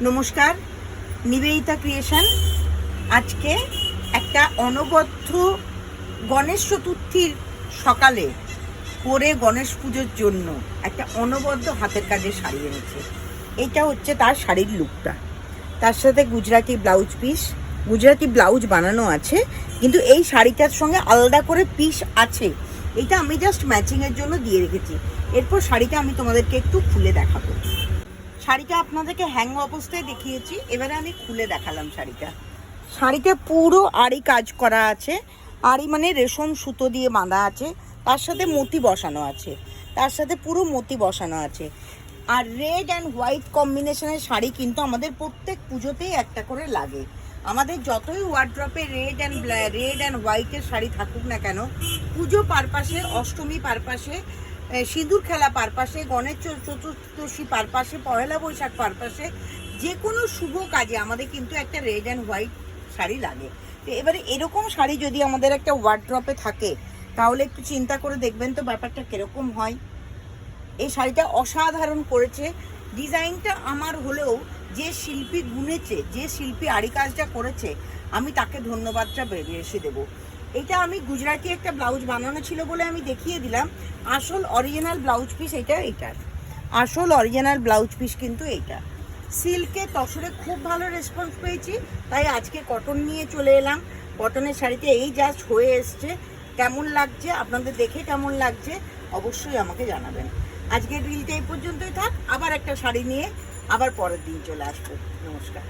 নমস্কার, নিবেদিতা ক্রিয়েশন। আজকে একটা অনবদ্য গণেশ চতুর্থীর সকালে পরে গণেশ পুজোর জন্য একটা অনবদ্য হাতের কাজের শাড়ি এনেছে। এটা হচ্ছে তার শাড়ির লুকটা, তার সাথে Gujarati blouse piece, Gujarati blouse বানানো আছে, কিন্তু এই শাড়িটার সঙ্গে আলাদা করে পিস আছে। এটা আমি জাস্ট ম্যাচিংয়ের জন্য দিয়ে রেখেছি। এরপর শাড়িটা আমি তোমাদেরকে একটু খুলে দেখাবো। শাড়িটা আপনাদেরকে হ্যাং অবস্থায় দেখিয়েছি, এবারে আমি খুলে দেখালাম শাড়িটা পুরো আড়ি কাজ করা আছে। আড়ি মানে রেশম সুতো দিয়ে বাঁধা আছে, তার সাথে মতি বসানো আছে, তার সাথে পুরো মতি বসানো আছে। আর রেড অ্যান্ড হোয়াইট কম্বিনেশনের শাড়ি কিন্তু আমাদের প্রত্যেক পুজোতেই একটা করে লাগে। আমাদের যতই ওয়ার্ড্রপে রেড অ্যান্ড হোয়াইটের শাড়ি থাকুক না কেন, পুজো পারপাসে, অষ্টমী পারপাসে, সিঁদুর খেলা পারপাসে, গণেশ চতুর্দশী পারপাসে, পয়লা বৈশাখ পারপাসে, যে কোনো শুভ কাজে আমাদের কিন্তু একটা রেড অ্যান্ড হোয়াইট শাড়ি লাগে। তো এবারে এরকম শাড়ি যদি আমাদের একটা ওয়ার্ড্রপে থাকে, তাহলে একটু চিন্তা করে দেখবেন তো ব্যাপারটা কীরকম হয়। এই শাড়িটা অসাধারণ করেছে। ডিজাইনটা আমার হলেও যে শিল্পী বুনেছে, যে শিল্পী আড়ি কাজটা করেছে, আমি তাকে ধন্যবাদটা বেরিয়ে এসে দেবো। এটা আমি গুজরাটি একটা ব্লাউজ বানানো ছিল বলে আমি দেখিয়ে দিলাম। আসল অরিজিনাল ব্লাউজ পিস এটার আসল অরিজিনাল ব্লাউজ পিস কিন্তু এইটা। সিল্কে তসরে খুব ভালো রেসপন্স পেয়েছি, তাই আজকে কটন নিয়ে চলে এলাম। কটনের শাড়িতে এই জাস্ট হয়ে এসছে। কেমন লাগছে আপনাদের, দেখে কেমন লাগছে অবশ্যই আমাকে জানাবেন। আজকের রিলটা এই পর্যন্তই থাক, আবার একটা শাড়ি নিয়ে আবার পরের দিন চলে আসবো। নমস্কার।